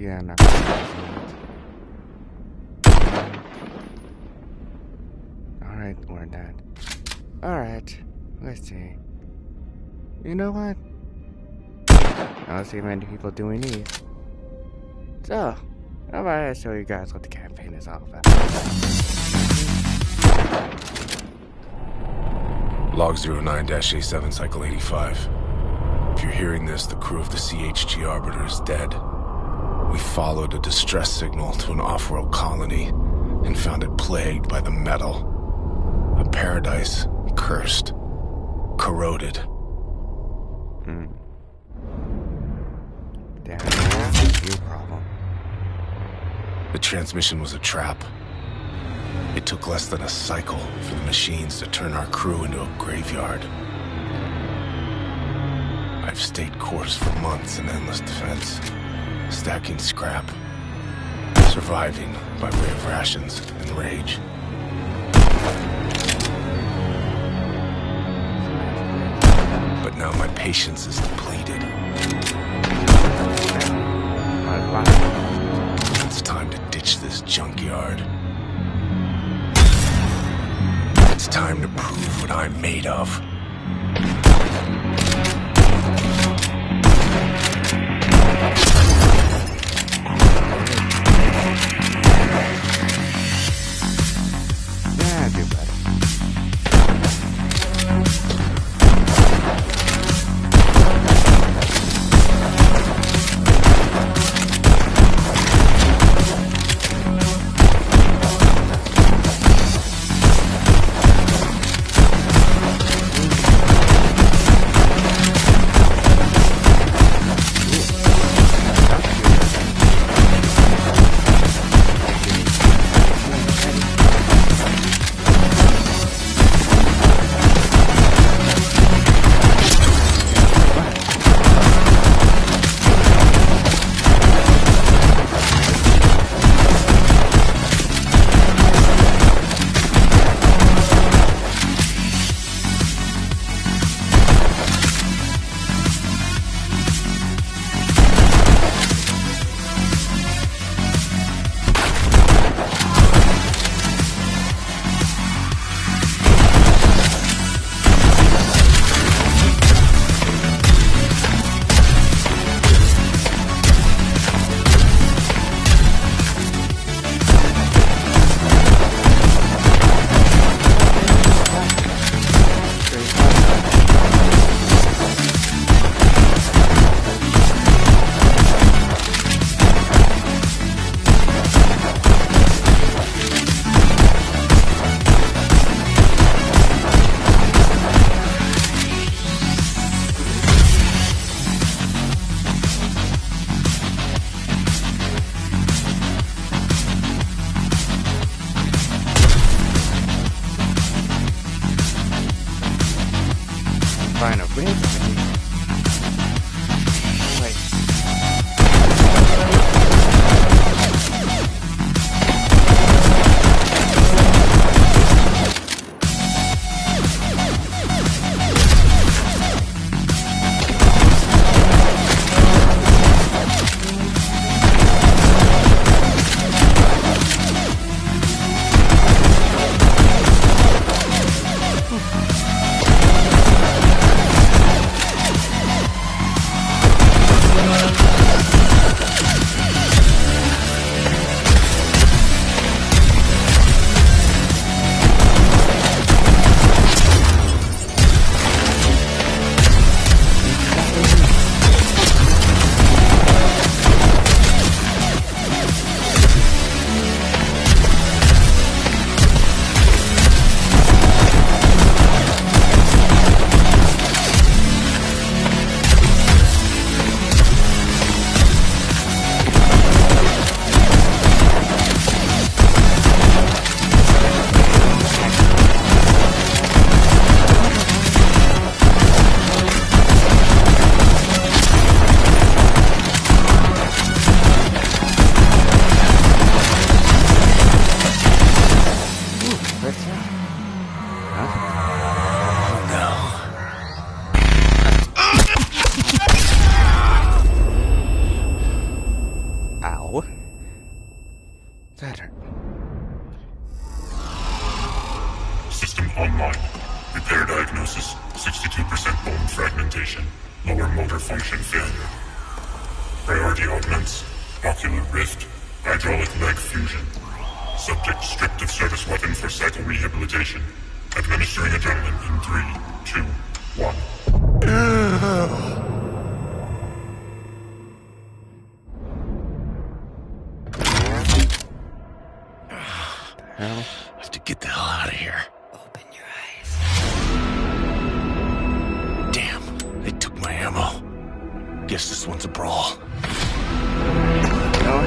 Yeah, I'm not gonna do that. Alright, or that. Alright, let's see. You know what? I don't see many people doing these. So, how about I show you guys what the campaign is all about? Log 09-A7, Cycle 85. If you're hearing this, the crew of the CHG Arbiter is dead. We followed a distress signal to an off-world colony and found it plagued by the metal. A paradise cursed, corroded. That's your problem. The transmission was a trap. It took less than a cycle for the machines to turn our crew into a graveyard. I've stayed course for months in endless defense, stacking scrap, surviving by way of rations and rage. But now my patience is depleted. It's time to ditch this junkyard. It's time to prove what I'm made of. Yeah, do better. Find a bridge. Wait. online. Repair diagnosis, 62% bone fragmentation, lower motor function failure. Priority augments, ocular rift, hydraulic leg fusion. Subject stripped of service weapon for cycle rehabilitation. Administering adrenaline in 3, 2, 1. I have to get the hell out of here. Open your eyes. Damn, they took my ammo. Guess this one's a brawl. No.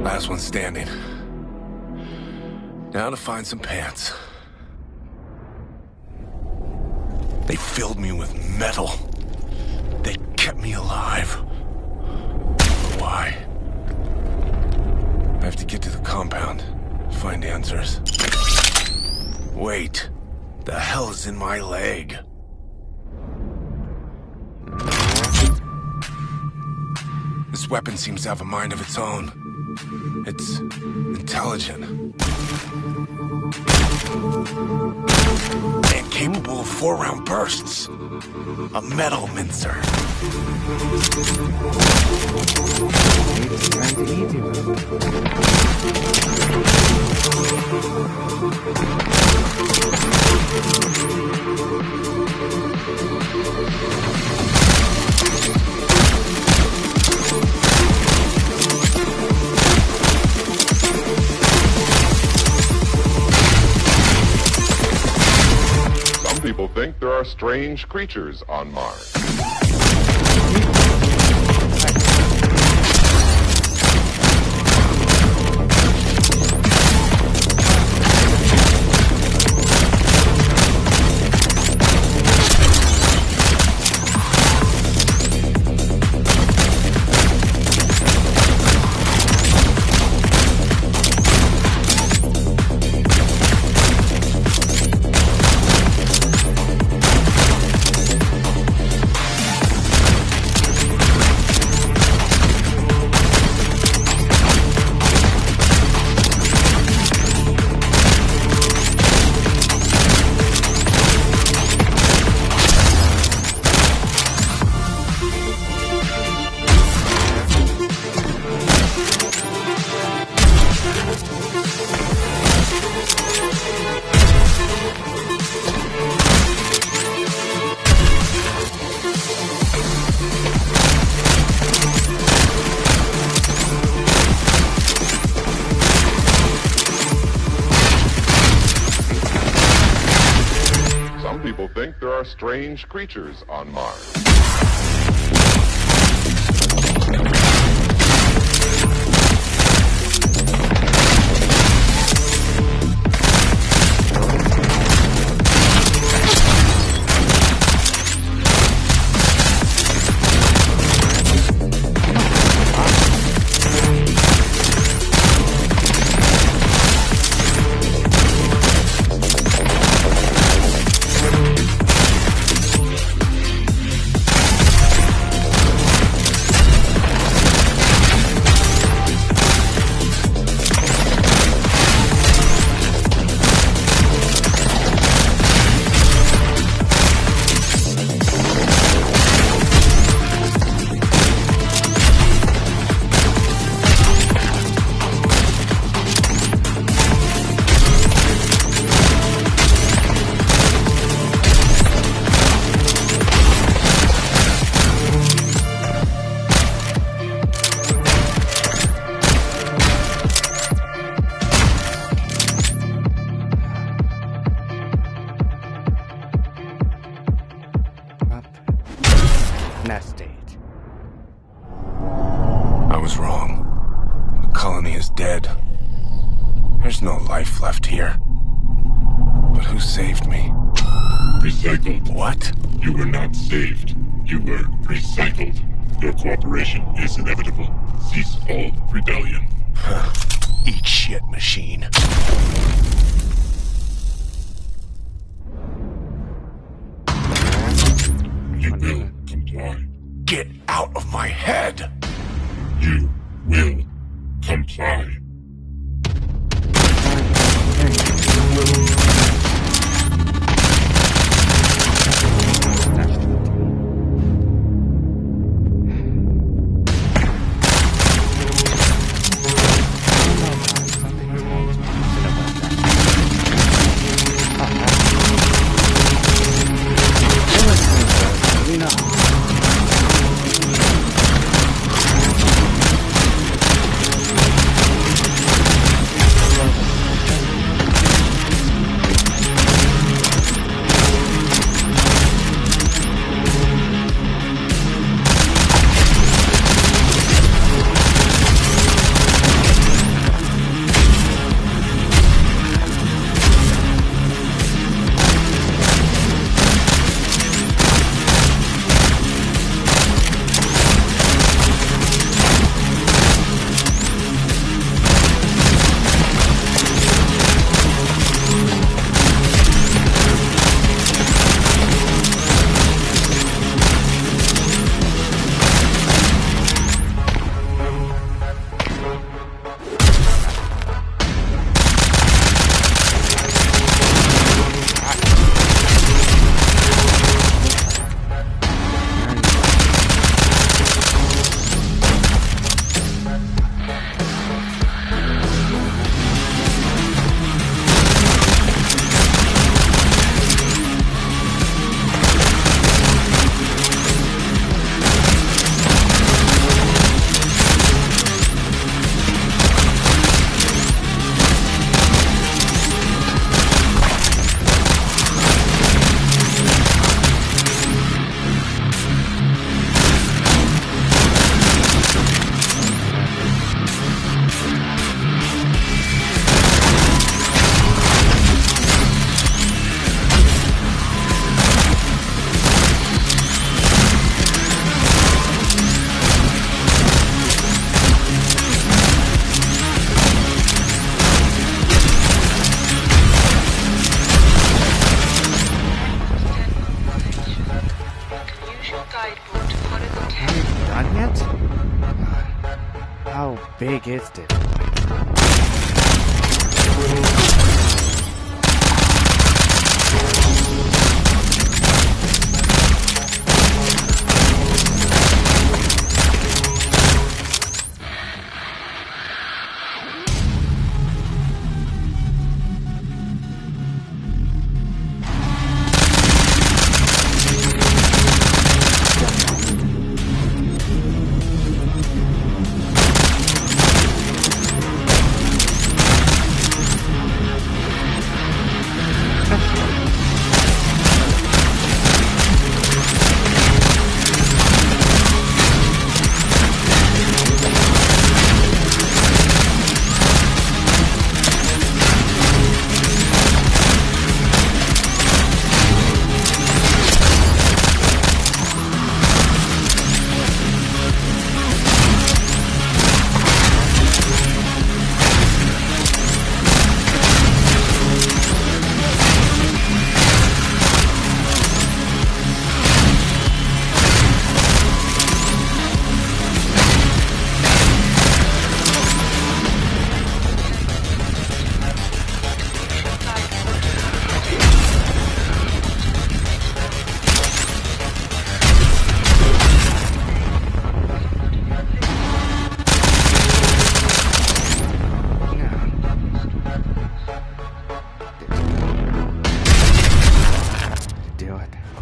Last one standing. Now to find some pants. They filled me with metal. They kept me alive. Why? I have to get to the compound, find answers. Wait, the hell is in my leg? This weapon seems to have a mind of its own. It's intelligent. And capable of 4-round bursts. A metal mincer. It's trying to eat you. Some people think there are strange creatures on Mars. think there are strange creatures on Mars. Nest stage. I was wrong. The colony is dead. There's no life left here. But who saved me? Recycled. What? You were not saved. You were recycled. Your cooperation is inevitable. Cease all rebellion. Eat shit, machine. You will comply. Get out of my head! You will comply. Done yet? How big is this?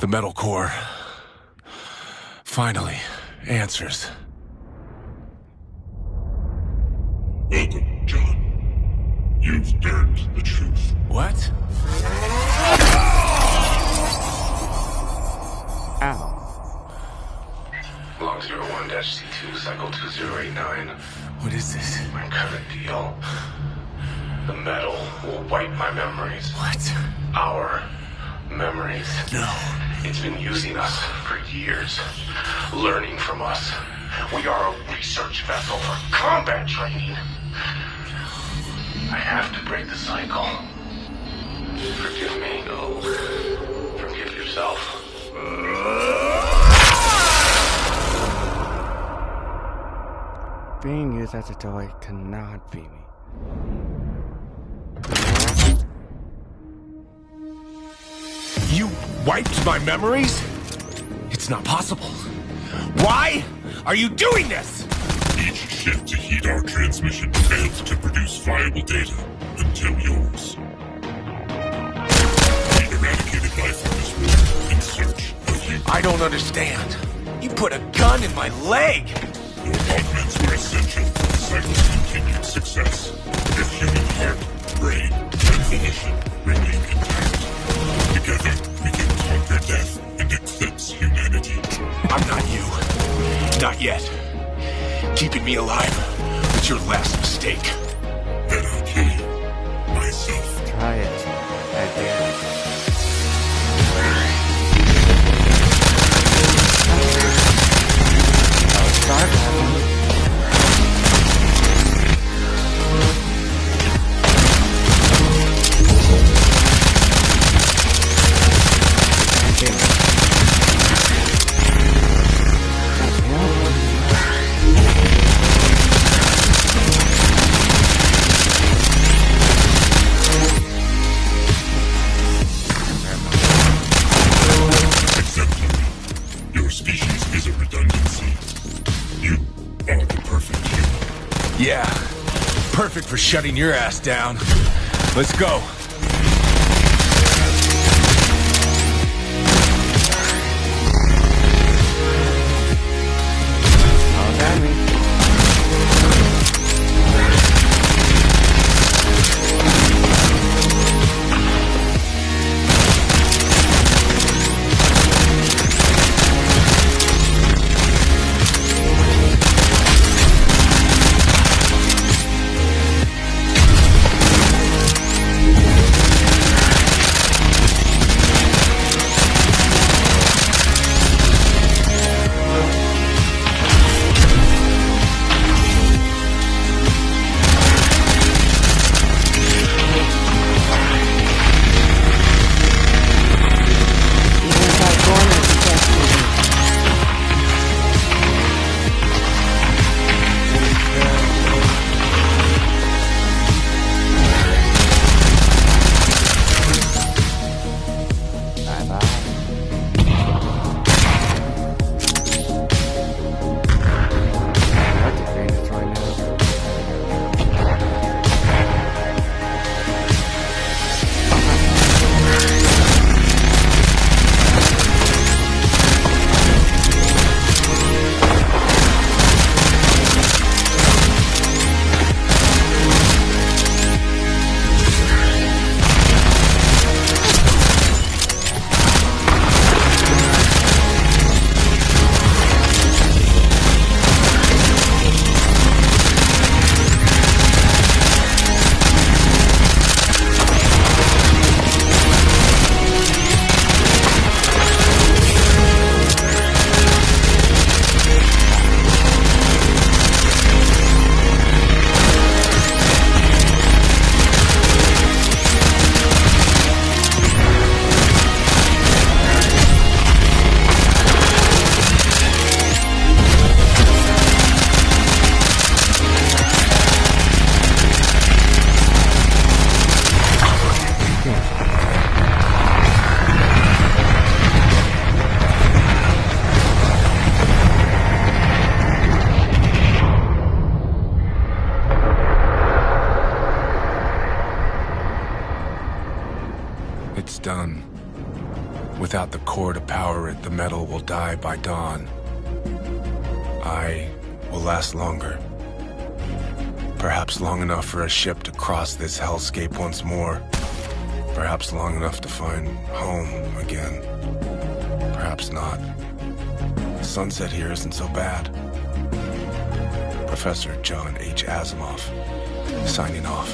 The metal core. Finally, answers. Welcome, John. You've learned the truth. What? Ow. Log 01-C2, cycle 2089. What is this? My current deal. The metal will wipe my memories. What? Our memories. No. It's been using us for years, learning from us. We are a research vessel for combat training. I have to break the cycle. Forgive me. No. Forgive yourself. Being used as a toy cannot be me. You wiped my memories? It's not possible. Why are you doing this? Each ship to heed our transmission failed to produce viable data until yours. We eradicated life on this world in search of you. I don't understand. You put a gun in my leg. Your augments were essential for the cycle's continued success. If human heart, brain, and volition remain intact, together we can conquer death and eclipse humanity. I'm not you. Not yet. Keeping me alive was your last mistake. Then I'll kill you. Myself. Try it. I dare it. Oh, start happening. Yeah, perfect for shutting your ass down. Let's go. Oh, damn me. It's done. Without the core to power it, the metal will die by dawn. I will last longer. Perhaps long enough for a ship to cross this hellscape once more. Perhaps long enough to find home again. Perhaps not. The sunset here isn't so bad. Professor John H. Asimov, signing off.